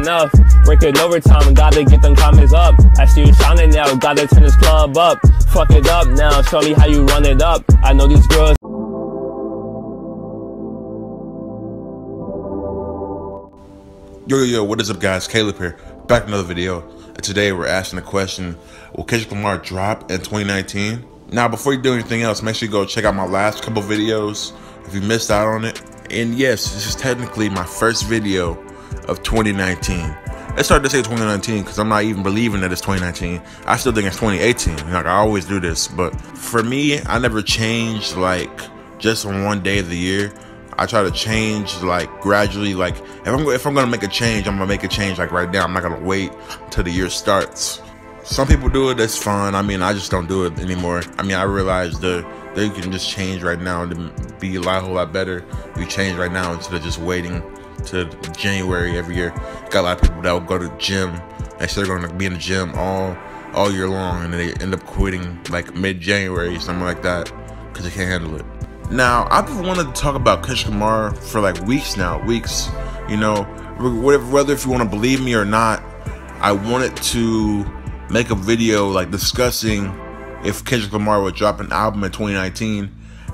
enough. Working overtime, gotta get them comments up. I see you shining now, gotta turn this club up. Fuck it up now, show me how you run it up. I know these girls. Yo, what is up guys? Caleb here, back with another video. And today we're asking the question, will Kendrick Lamar drop in 2019? Now before you do anything else, make sure you go check out my last couple videos if you missed out on it. And yes, this is technically my first video of 2019. It's hard to say 2019 because I'm not even believing that it's 2019. I still think it's 2018. Like I always do this, but for me, I never changed like just on one day of the year. I try to change like gradually. Like if I'm gonna make a change, I'm gonna make a change like right now. I'm not gonna wait till the year starts. Some people do it, that's fine. I mean, I just don't do it anymore. I mean, I realize that you can just change right now and be a whole lot better. You change right now instead of just waiting to January every year. Got a lot of people that will go to the gym and say they're gonna be in the gym all year long, and they end up quitting like mid-January, something like that, because they can't handle it. Now, I've been wanting to talk about Kendrick Lamar for like weeks now, you know, whether if you want to believe me or not, I wanted to make a video like discussing if Kendrick Lamar would drop an album in 2019.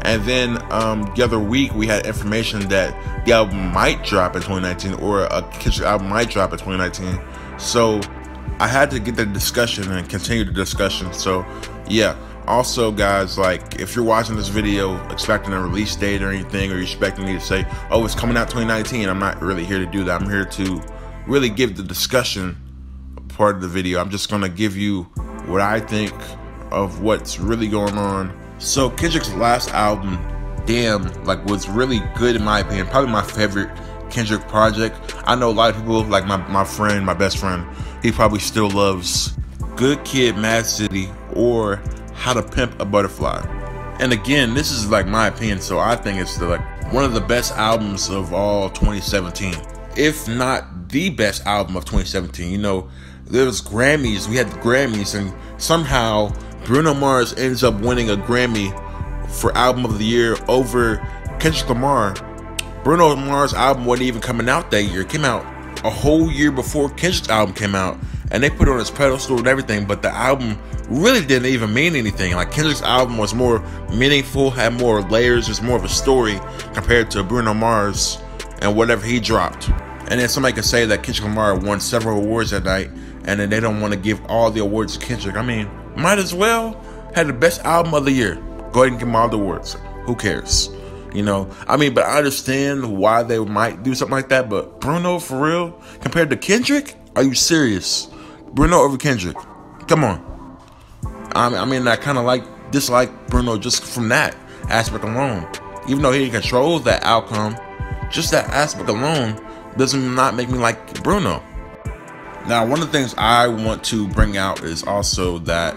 And then the other week we had information that the album might drop in 2019, or a Kendrick album might drop in 2019. So I had to get the discussion and continue the discussion. So yeah. Also guys, like if you're watching this video expecting a release date or anything, or you're expecting me to say, oh, it's coming out 2019, I'm not really here to do that. I'm here to really give the discussion part of the video. I'm just gonna give you what I think of what's really going on. So Kendrick's last album, Damn, like was really good in my opinion. Probably my favorite Kendrick project. I know a lot of people, like my best friend, he probably still loves Good Kid, Mad City, or How to Pimp a Butterfly. And again, this is like my opinion, so I think it's like one of the best albums of all 2017, if not the best album of 2017. You know, there was Grammys, we had the Grammys, and somehow Bruno Mars ends up winning a Grammy for album of the year over Kendrick Lamar. Bruno Mars' album wasn't even coming out that year. It came out a whole year before Kendrick's album came out, and they put it on his pedestal and everything, but the album really didn't even mean anything. Like Kendrick's album was more meaningful, had more layers, was more of a story compared to Bruno Mars and whatever he dropped. And then somebody could say that Kendrick Lamar won several awards that night, and then they don't want to give all the awards to Kendrick. I mean, might as well. Had the best album of the year. Go ahead and give him all the awards. Who cares? You know, I mean, but I understand why they might do something like that, but Bruno, for real, compared to Kendrick? Are you serious? Bruno over Kendrick? Come on. I mean, I kind of dislike Bruno just from that aspect alone. Even though he controls that outcome, just that aspect alone doesn't not make me like Bruno. Now, one of the things I want to bring out is also that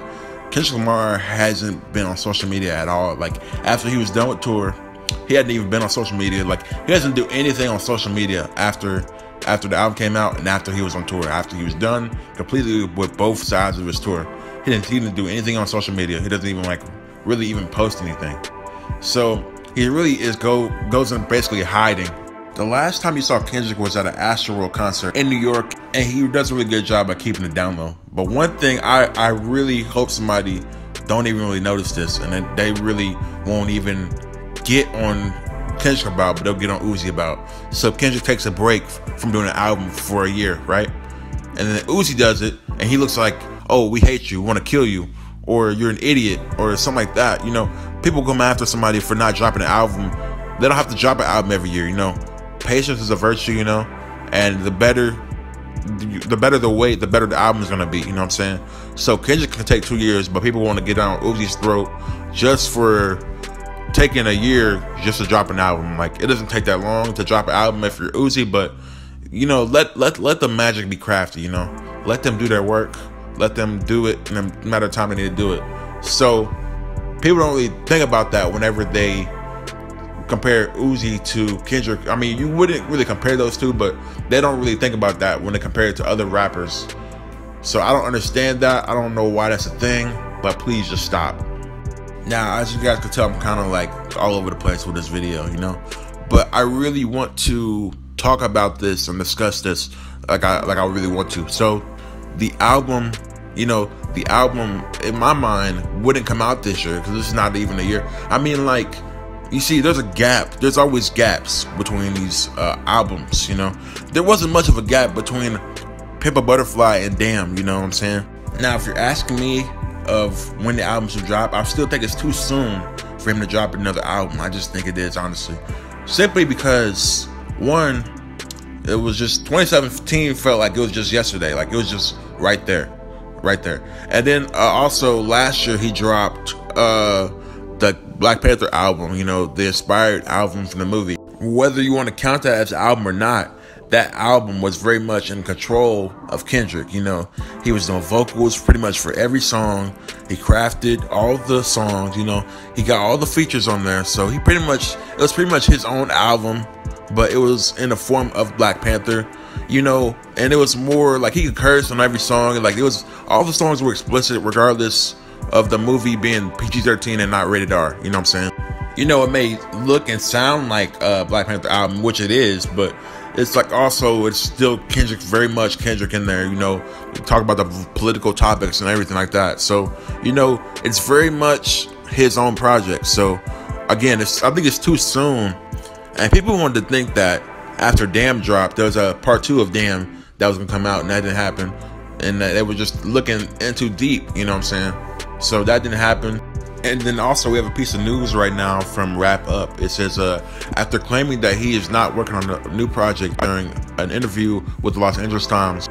Kendrick Lamar hasn't been on social media at all. Like, after he was done with tour, he hadn't even been on social media. Like, he doesn't do anything on social media after the album came out and after he was on tour. After he was done completely with both sides of his tour, he didn't do anything on social media. He doesn't even really even post anything. So he really goes in basically hiding. The last time you saw Kendrick was at an Astroworld concert in New York, and he does a really good job of keeping it down low. But one thing I really hope somebody don't even really notice this, and then they really won't even get on Kendrick about, but they'll get on Uzi about. So Kendrick takes a break from doing an album for a year, right? And then Uzi does it, and he looks like, oh, we hate you, we want to kill you, or you're an idiot, or something like that. You know, people come after somebody for not dropping an album. They don't have to drop an album every year, you know. Patience is a virtue, you know, and the better the wait, the better the album is gonna be, you know what I'm saying? So Kendrick can take 2 years, but people want to get down Uzi's throat just for taking a year just to drop an album. Like, it doesn't take that long to drop an album if you're Uzi, but you know, let the magic be crafty, you know. Let them do their work, let them do it in a matter of time they need to do it. So people don't really think about that whenever they compare Uzi to Kendrick. I mean, you wouldn't really compare those two, but they don't really think about that when they compare it to other rappers. So I don't understand that. I don't know why that's a thing, but please just stop. Now, as you guys can tell, I'm kind of like all over the place with this video, you know, but I really want to talk about this and discuss this like I really want to. So the album, you know, the album in my mind wouldn't come out this year because this is not even a year. I mean, like, you see, there's a gap. There's always gaps between these albums, you know. There wasn't much of a gap between Pimp a Butterfly and Damn, you know what I'm saying? Now, if you're asking me of when the album should drop, I still think it's too soon for him to drop another album. I just think it is, honestly. Simply because, one, it was just 2017 felt like it was just yesterday. Like, it was just right there. And then also last year he dropped the Black Panther album, you know, the inspired album from the movie. Whether you want to count that as an album or not, that album was very much in control of Kendrick. You know, he was doing vocals pretty much for every song. He crafted all the songs, you know, he got all the features on there. So it was pretty much his own album, but it was in the form of Black Panther, you know, and it was more like he could curse on every song. Like, it was, all the songs were explicit regardless of the movie being PG-13 and not rated R, you know what I'm saying? You know, it may look and sound like a Black Panther album, which it is, but it's like also, it's still Kendrick, very much Kendrick in there, you know, we talk about the political topics and everything like that. So, you know, it's very much his own project. So, again, I think it's too soon. And people wanted to think that after Damn dropped, there was a part 2 of Damn that was going to come out, and that didn't happen. And they were just looking in too deep, you know what I'm saying? So that didn't happen. And then also we have a piece of news right now from Wrap Up. It says, after claiming that he is not working on a new project during an interview with the Los Angeles Times,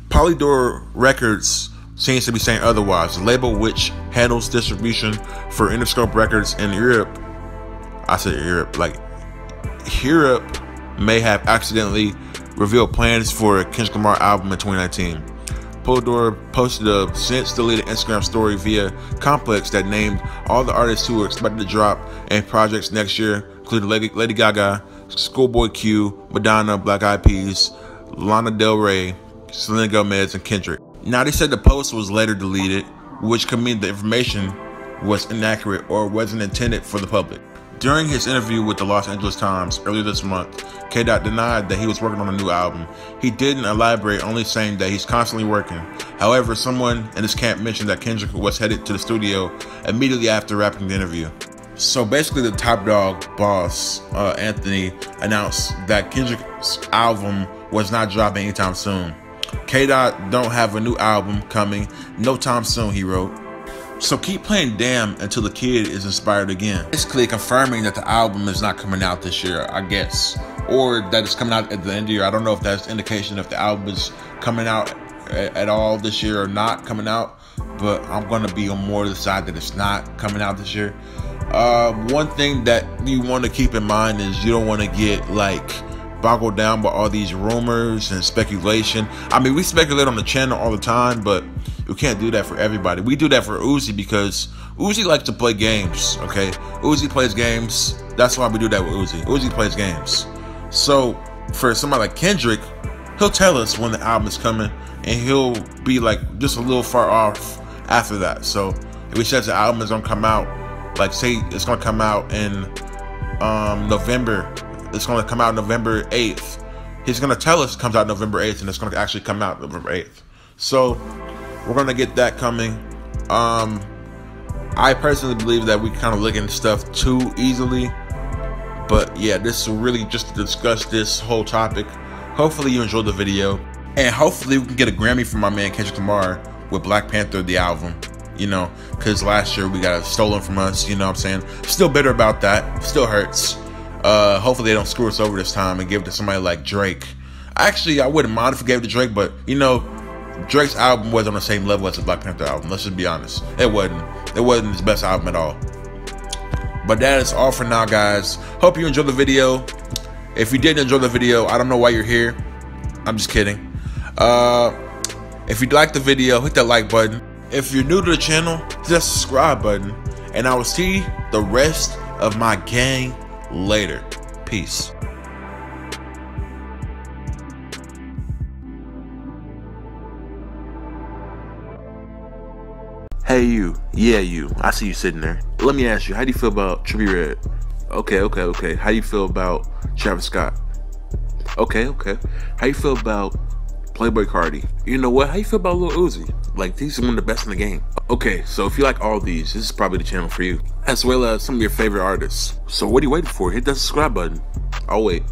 Polydor Records seems to be saying otherwise. The label, which handles distribution for Interscope Records in Europe, I said Europe, like Europe, may have accidentally revealed plans for a Kendrick Lamar album in 2019. Polydor posted a since deleted Instagram story via Complex that named all the artists who are expected to drop in projects next year, including Lady Gaga, Schoolboy Q, Madonna, Black Eyed Peas, Lana Del Rey, Selena Gomez, and Kendrick. Now, they said the post was later deleted, which could mean the information was inaccurate or wasn't intended for the public. During his interview with the Los Angeles Times earlier this month, K-Dot denied that he was working on a new album. He didn't elaborate, only saying that he's constantly working. However, someone in his camp mentioned that Kendrick was headed to the studio immediately after wrapping the interview. So basically, the Top Dog boss, Anthony, announced that Kendrick's album was not dropping anytime soon. K-Dot don't have a new album coming no time soon, he wrote. So keep playing Damn until the kid is inspired again. Basically confirming that the album is not coming out this year, I guess. Or that it's coming out at the end of the year. I don't know if that's indication if the album is coming out at all this year or not coming out. But I'm going to be on more of the side that it's not coming out this year. One thing that you want to keep in mind is you don't want to get like boggled down by all these rumors and speculation. I mean, we speculate on the channel all the time, but we can't do that for everybody. We do that for Uzi because Uzi likes to play games, okay? Uzi plays games. That's why we do that with Uzi. Uzi plays games. So for somebody like Kendrick, he'll tell us when the album is coming, and he'll be like just a little far off after that. So if he says the album is gonna come out, like say it's gonna come out in November, it's gonna come out November 8th. He's gonna tell us it comes out November 8th, and it's gonna actually come out November 8th. So we're gonna get that coming. I personally believe that we kind of look into stuff too easily, but yeah, this is really just to discuss this whole topic. Hopefully you enjoyed the video, and hopefully we can get a Grammy from my man Kendrick Lamar with Black Panther the album, you know, because last year we got it stolen from us, you know what I'm saying? Still bitter about that, still hurts. Hopefully they don't screw us over this time and give it to somebody like Drake. Actually, I wouldn't mind if we gave it to Drake, but you know, Drake's album wasn't on the same level as the Black Panther album. Let's just be honest. It wasn't his best album at all. But that is all for now, guys. Hope you enjoyed the video. If you didn't enjoy the video, I don't know why you're here. I'm just kidding. If you liked the video, hit that like button. If you're new to the channel, hit that subscribe button. And I will see the rest of my gang later. Peace. Hey you, yeah you, I see you sitting there. Let me ask you, how do you feel about Trippie Redd? Okay. How do you feel about Travis Scott? Okay. How do you feel about Playboy Cardi. You know what? How you feel about Lil Uzi? Like, these are one of the best in the game. Okay, so if you like all these, this is probably the channel for you, as well as some of your favorite artists. So what are you waiting for? Hit that subscribe button. I'll wait.